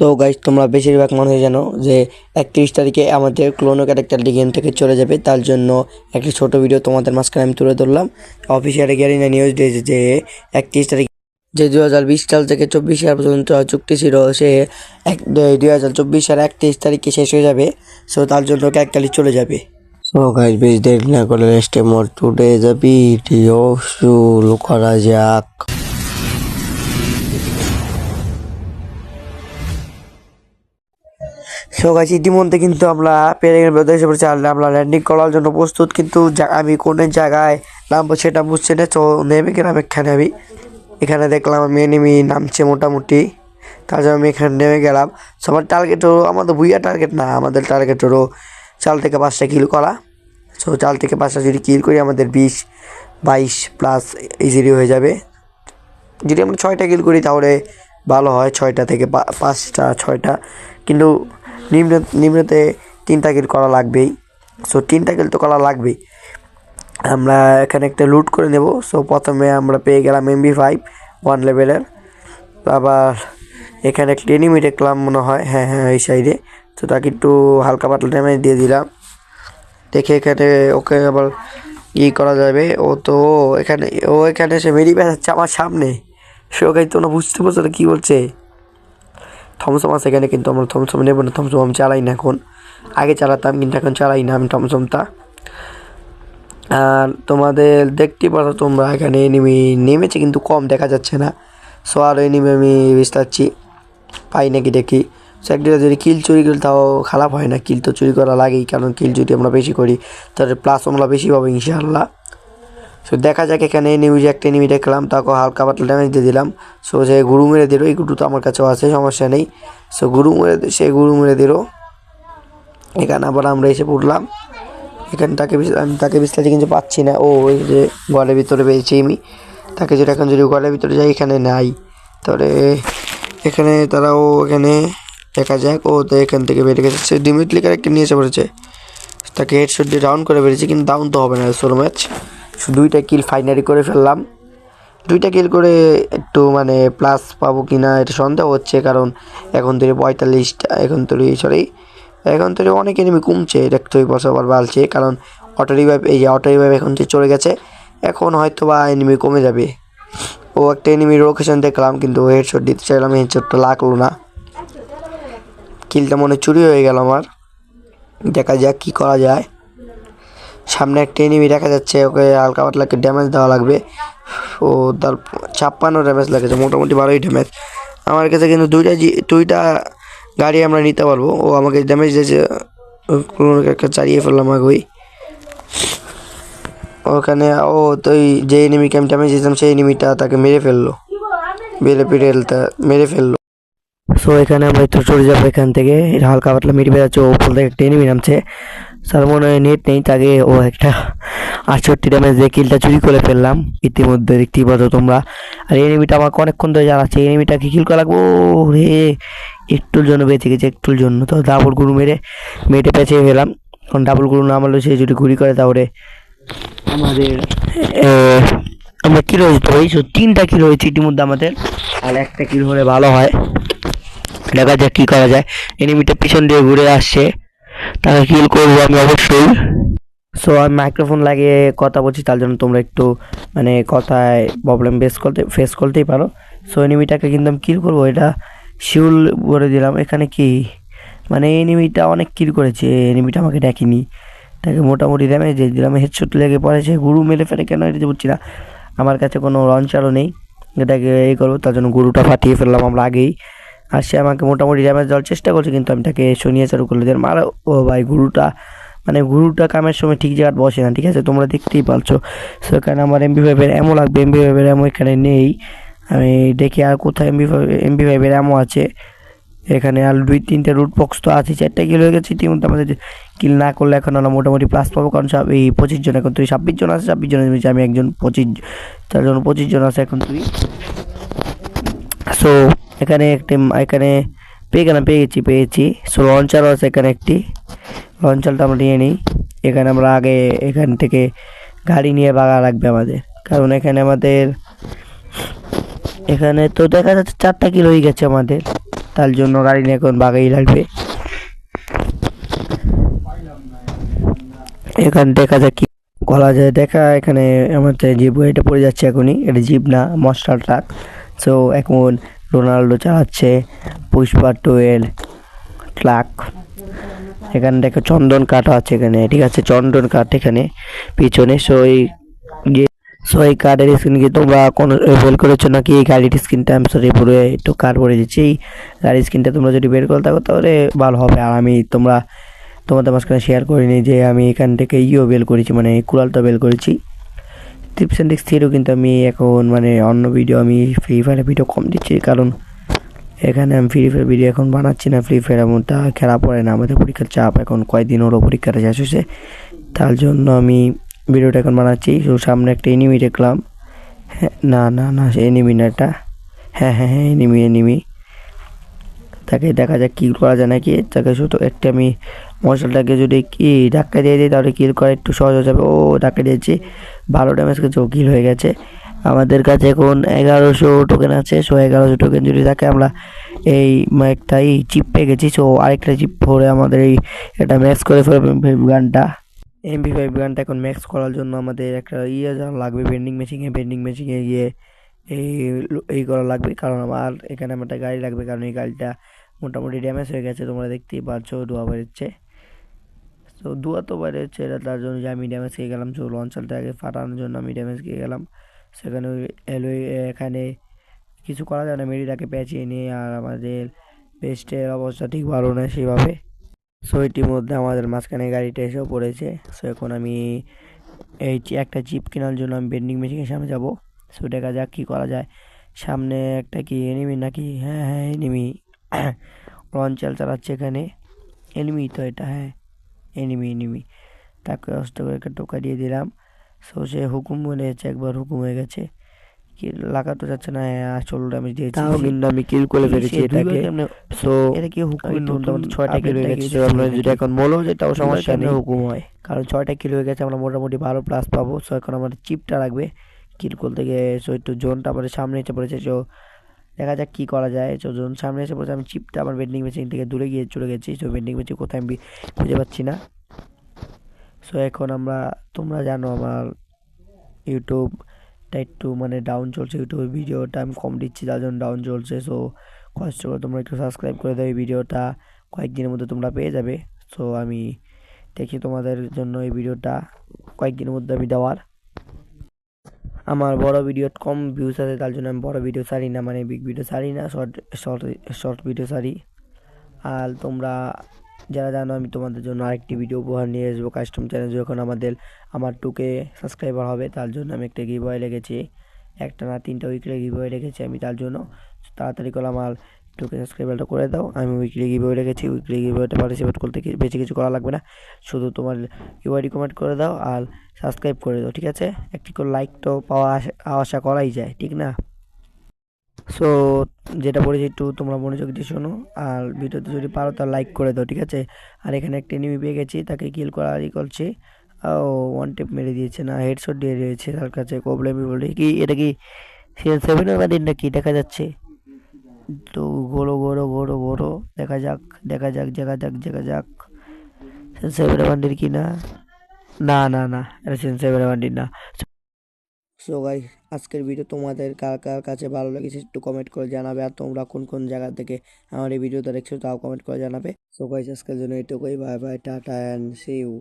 তো গাইস তোমরা বেশিরভাগ মানুষ জানো যে 31 তারিখে আমাদের ক্লোনো ক্যারেক্টারটি গেম থেকে চলে যাবে, তার জন্য একটি ছোট ভিডিও তোমাদের মাঝখানে আমি তুলে ধরলাম। অফিসিয়ালি গ্যারিনা নিউজ দিয়েছে যে 31 তারিখ যে 2020 সাল থেকে 24 সাল পর্যন্ত চুক্তি ছিল, সে 2024 সাল 31 তারিখে শেষ হয়ে যাবে। সো তার জন্য ক্যারেক্টারটি চলে যাবে। সো গাইস বেশি দেরি না করে next more today the video শুরু করা যাক। সো গাইস ইতিমধ্যে কিন্তু আমরা পেরেঙ্গের প্রদেশে পড়েছি, আমরা ল্যান্ডিং করার জন্য প্রস্তুত, কিন্তু আমি কোন জায়গায় নামবো সেটা বুঝছি না। তো নেমে গেলাম এখানে দেখলাম আমি এনিমি নামছে মোটামুটি, তার জন্য আমি এখানে নেমে গেলাম। সবার টার্গেট হলো, আমাদের ভুইয়া টার্গেট না, আমাদের টার্গেট হলো 4 থেকে 5টা কিল করা। সো 4 থেকে 5টা যদি কিল করি আমাদের 20-22 প্লাস ইজিলি হয়ে যাবে। যদি আমরা 6টা কিল করি তাহলে ভালো হয়, 6টা থেকে 5টা 6টা, কিন্তু নিম্নতে 3টা কিল করা লাগবেই। সো 3টা কিল তো করা লাগবেই। আমরা এখানে একটা লুট করে নেব। সো প্রথমে আমরা পেয়ে গেলাম MP5 1 লেভেলের। আবার এখানে একটা এনিমি দেখলাম মনে হয়, হ্যাঁ এই সাইডে। তো তাকে একটু হালকা পাতলা ড্যামেজ দিয়ে দিলাম। দেখে এখানে ওকে আবার করা যাবে। এখানে এসে মেরি বেড়াচ্ছে আমার সামনে। সে ওকে তোমরা বুঝতে পারছো না কী বলছে। থমসম আছে এখানে, কিন্তু আমরা থমসম নেব না, থমসম আমি চালাই না এখন। আগে চালাতাম কিন্তু এখন চালাই না আমি থমসমটা। আর তোমাদের দেখতে পারো তোমরা এখানে এনিমি নেমেছে কিন্তু কম দেখা যাচ্ছে না। সো আর এনিমি আমি বিস্তারছি পাই নাকি দেখি। সো একদিকে যদি কিল চুরি করি তাও খারাপ হয় না, কিল তো চুরি করা লাগেই, কারণ কিল যদি আমরা বেশি করি তাহলে প্লাস আমরা বেশি পাবো ইনশাআল্লাহ। সো দেখা যাক, এখানে একটা এনিমি দেখলাম, তাকে হালকা পাতলা ড্যামেজ দিয়ে দিলাম। সো সে গুরু মেরে দিল, এই গুরু তো আমার কাছেও আছে, সমস্যা নেই। সো গুরু মেরে দিল। এখানে আবার আমরা এসে পড়লাম। এখানে আমি তাকে বিস্তারিত কিন্তু পাচ্ছি না। ওই যে ঘরের ভিতরে পেয়েছি আমি তাকে, যেটা এখন যদি ঘরের ভিতরে যাই এখানে নাই, তাহলে এখানে এখানে দেখা যাক। তো এখান থেকে বেরিয়ে গেছে, সে ডিমিটলিকার একটা নিয়ে এসে পড়েছে, তাকে হেডশট দিয়ে ডাউন করে বেরিয়েছে, কিন্তু ডাউন তো হবে না সোলো ম্যাচ। 2টা কিল ফাইনালি করে ফেললাম। 2টা কিল করে একটু মানে প্লাস পাবো কি না এটা সন্দেহ হচ্ছে, কারণ এখন থেকে 45টা এখন থেকে অনেক এনিমি কমছে, দেখতেই বছর বাড়ছে, কারণ অটো রিভাইভ এখন যে চলে গেছে, এখন হয়তো বা এনিমি কমে যাবে। একটা এনিমির লোকেশন দেখলাম, কিন্তু হেডশট দিতে চাইলাম, হেডশটটা লাগলো না, কিলটা মনে চুরি হয়ে গেল আমার। দেখা যাক কী করা যায়। সামনে একটা এনিমি দেখা যাচ্ছে, ওকে হালকা পাতলা ড্যামেজ দেওয়া লাগবে। তার 56 ড্যামেজ লাগেছে, মোটামুটি 12ই ড্যামেজ আমার কাছে, কিন্তু 2টা গাড়ি আমরা নিতে পারবো। আমাকে ড্যামেজ দিয়েছে, কোনো একটা চালিয়ে ফেললাম আগে ওখানে। তো যে এনিমিকে আমি ড্যামেজ দিয়েছিলাম সেই এনিমিটা তাকে মেরে ফেললো। সো এখানে আমরা একটু চলে যাবো এখান থেকে, হালকা পাতলা মিট বেড়াচ্ছে, ওপর থেকে একটা এনিমি নামছে। স্যার মনে হয় নেট নেই, তাকে একটা 68 ড্যামেজ দিয়ে কিলটা চুরি করে ফেললাম ইতিমধ্যে, দেখতেই পাচ্ছ তোমরা। আর এনিমিটা আমাকে অনেকক্ষণ ধরে জ্বালাচ্ছে, এনিমিটাকে কিল করা লাগবো রে। একটুর জন্য বেঁচে গেছে, একটুর জন্য। তো ডাবল গুরু মেটে পেঁচিয়ে ফেলাম। কারণ ডাবল গুরু না মারলেও সে যদি গুলি করে তাহলে আমাদের আমরা কিল হয়েছে। তো এই 3টা কিল হয়েছে ইতিমধ্যে আমাদের, আর একটা কিল হলে ভালো হয়। দেখা যাক কী করা যায়। এনিমিটা পিছন দিয়ে ঘুরে আসছে, তাকে কিল করবো আমি অবশ্যই। সো আমি মাইক্রোফোন লাগিয়ে কথা বলছি, তার জন্য তোমরা একটু মানে কথায় প্রবলেম ফেস করতেই পারো। সো এনিমিটাকে কিন্তু আমি কিল করবো, এটা শিউল বলে দিলাম। এখানে কি মানে এনিমিটা অনেক কিল করেছে, এনিমিটা আমাকে ডাকিনি, তাকে মোটামুটি ড্যামেজ দিয়ে দিলাম। হেডশট লেগে পড়েছে, গুরু মেরে ফেলে কেন এটা বুঝছি না। আমার কাছে কোনো লঞ্চারও নেই, এটাকে করবো, তার জন্য গুরুটা ফাটিয়ে ফেললাম আমরা আগেই। আর সে আমাকে মোটামুটি ড্যামেজ দেওয়ার চেষ্টা করছে, কিন্তু আমি তাকে শুনিয়ে চালু করলে দিলাম। আর ভাই গুরুটা কামের সময় ঠিক জায়গায় বসে না, ঠিক আছে, তোমরা দেখতেই পারছো। সেখানে আমার MP5 অ্যামো লাগবে, MP5 অ্যামো এখানে নেই। আমি দেখি আর কোথায় MP5 অ্যামো আছে। এখানে আর 2-3টে রুট বক্স তো আছে, 4টা কিল হয়ে গেছে ইতিমধ্যে আমাদের। কিল না করলে এখন আমরা মোটামুটি প্লাস পাবো, কারণ এই 25 জন, এখন তুই 26 জন আছে, 26 জনের নিচে আমি একজন, 25 তার জন্য 25 জন আছে এখন তুই। সো এখানে পেয়েছি। সো লঞ্চারও আছে এখানে একটি, লঞ্চারটা আমরা নিয়ে নিই। এখানে আমরা আগে এখান থেকে গাড়ি নিয়ে ভাগা লাগবে আমাদের, কারণ এখানে তো দেখা যাচ্ছে 4টা কিল হয়ে গেছে আমাদের। তার জন্য গাড়ি নিয়ে এখন বাগাই লাগবে। এখান দেখা যাক কি করা যায়। দেখা এখানে আমাদের জিপ গাড়িটা পড়ে যাচ্ছে এখনই, এটা জিপ না মনস্টার ট্রাক। সো এখন রোনাল্ডো চালাচ্ছে পুষ্পা 12 ট্রাক। এখানে দেখো চন্দন কাঠও আছে এখানে, ঠিক আছে, চন্দন কাঠ এখানে পিছনে। সো এই কার্ডের স্ক্রিন কি তোমরা কোনো বের করেছো নাকি? এই গাড়ির স্ক্রিনটা আমি সরি পুরো একটু কার করে দিচ্ছি। এই গাড়ির স্ক্রিনটা তোমরা যদি বের করে থাকো তাহলে ভালো হবে। আর আমি তোমাদের মাঝখানে শেয়ার করিনি যে আমি এখান থেকে বের করেছি, মানে কুড়ালটা বের করেছি। টিপস অ্যান্ড ট্রিক্স থেকেও কিন্তু আমি এখন মানে অন্য ভিডিও আমি ফ্রি ফায়ারের ভিডিও কম দিচ্ছি, কারণ এখানে আমি ফ্রি ফায়ার ভিডিও এখন বানাচ্ছি না। ফ্রি ফায়ার এমনটা খেলা পড়ে না, আমাদের পরীক্ষার চাপ এখন কয়েকদিন হলো পরীক্ষাটা শেষ হয়েছে, তার জন্য আমি ভিডিওটা এখন বানাচ্ছি। তো সামনে একটা এনিমি দেখলাম, হ্যাঁ না না না এনিমি না এটা, হ্যাঁ হ্যাঁ হ্যাঁ এনিমি। তাকে দেখা যাক কিল করা যায় নাকি। তাকে শুধু একটা আমি মশলাটাকে যদি কি ধাক্কা দিয়ে দিই তাহলে কিল করা একটু সহজ হয়ে যাবে। ও ধাক্কা দিয়েছি, 12 ড্যামেজ কিছু কিল হয়ে গেছে। আমাদের কাছে এখন 1100 টোকেন আছে। সো 1100 টোকেন যদি থাকে আমরা এই একটা চিপ পেয়ে গেছি। সো আরেকটা চিপ ভরে আমাদের এটা ম্যাক্স করে ফেলবে গানটা। MP5 গানটা এখন ম্যাক্স করার জন্য আমাদের একটা জানা লাগবে, ভেন্ডিং মেশিনে গিয়ে এই করা লাগবে, কারণ আমার এখানে আমার একটা গাড়ি লাগবে, কারণ এই গাড়িটা মোটামুটি ড্যামেজ হয়ে গেছে, তোমরা দেখতেই পাচ্ছ ধোয়া বেরোচ্ছে। তো ধোয়া তো বেরোচ্ছে, এটা তার জন্য যে আমি ড্যামেজ খেয়ে গেলাম। সো লঞ্চারটা আগে ফাটানোর জন্য আমি ড্যামেজ খেয়ে গেলাম। সেখানে এখানে কিছু করা যায় না, মেরিটাকে পেঁচিয়ে নিয়ে। আর আমাদের পেস্টের অবস্থা ঠিক ভালো না সেইভাবে। সো ইতিমধ্যে আমাদের মাঝখানে গাড়িটা এসেও পড়েছে। সো এখন আমি একটা জিপ কেনার জন্য আমি ভেন্ডিং মেশিনের সামনে যাব। সো দেখা যাক কী করা যায়। সামনে একটা কি এনিমি নাকি? হ্যাঁ হ্যাঁ এনিমি লঞ্চার চালাচ্ছে এখানে। এনিমি তো এটা, হ্যাঁ এনিমি। তাকে অস্ত করে একটা টোকা দিয়ে দিলাম। সো সে হুকুম বলে গেছে, একবার হুকুম হয়ে গেছে, কিল লাগাতে যাচ্ছে না। 16 ড্যামেজ দিয়েছি, তাও কিন্তু আমি কিল করে ফেলেছি এটাকে। সো এটা কি হুকুম? 6টা কিল হয়ে গেছে। আমরা যদি এখন বলো যে তাও সমস্যা নেই, হুকুম হয়, কারণ 6টা কিল হয়ে গেছে, আমরা মোটামুটি ভালো প্লাস পাবো। সো এখন আমাদের চিপটা লাগবে কিল করতে গিয়ে। সো একটু জোনটা আমাদের সামনে এসে পড়েছে। সো দেখা যাক কী করা যায়। সো জোন সামনে এসে পড়েছে, আমি চিপটা আমার ভেন্ডিং মেশিন থেকে দূরে গিয়ে চলে গেছি। সো ভেন্ডিং মেশিন কোথায় আমি খুঁজে পাচ্ছি না। সো এখন তোমরা জানো আমার ইউটিউবটা একটু মানে ডাউন চলছে, ইউটিউবের ভিডিওটা আমি কম দিচ্ছি, তার জন্য ডাউন চলছে। সো কষ্ট করে তোমরা একটু সাবস্ক্রাইব করে দাও, এই ভিডিওটা কয়েকদিনের মধ্যে তোমরা পেয়ে যাবে। সো আমি দেখি তোমাদের জন্য এই ভিডিওটা কয়েকদিনের মধ্যে আমি দেওয়ার। আমার বড় ভিডিও কম ভিউজ আছে, তার জন্য আমি বড় ভিডিও ছাড়ি না, মানে বিগ ভিডিও ছাড়ি না, শর্ট ভিডিও ছাড়ি। আর তোমরা যারা জানো আমি তোমাদের জন্য আরেকটি ভিডিও উপহার নিয়ে আসবো কাস্টম চ্যানেল, যখন আমার 2K সাবস্ক্রাইবার হবে, তার জন্য আমি একটা গিভওয়ে রেখেছি। একটা না 3টা উইকলি গিভওয়ে রেখেছি আমি, তার জন্য তাড়াতাড়ি করে আমার 2K সাবস্ক্রাইবারটা করে দাও। আমি উইকলি গিভওয়ে রেখেছি, উইকলি গিভওয়েটা পার্টিসিপেট করতে বেশি কিছু করা লাগবে না, শুধু তোমার ইউআইডি কমেন্ট করে দাও আর সাবস্ক্রাইব করে দাও, ঠিক আছে? একটি করে লাইক তো পাওয়া আশা করাই যায়, ঠিক না? সো যেটা বলেছি একটু তোমরা মনোযোগ দিয়ে শোনো, আর ভিডিওতে যদি পারো তাহলে লাইক করে দাও, ঠিক আছে? আর এখানে একটা এনিমি পেয়ে গেছি, তাকে কিল করারই করছে। ও ওয়ান টেপ মেরে দিয়েছে, না হেডশট দিয়ে দিয়েছে, তার কাছে প্রবলেমই বলে কি এটা কি সিএন7 বাদিন নাকি দেখা যাচ্ছে। তো ঘোরো দেখা যাক সিএন7 বান্ডির কি না, না এটা সিএন7 বান্ডির না। সো গাইস, আজকের ভিডিও তোমাদের কার কার কাছে ভালো লেগেছে একটু কমেন্ট করে জানাবে। আর তোমরা কোন কোন জায়গা থেকে আমার এই ভিডিওটা দেখছো তাও কমেন্ট করে জানাবে। সো গাইস, আজকের জন্য এটুকুই। Bye bye, tata and see you.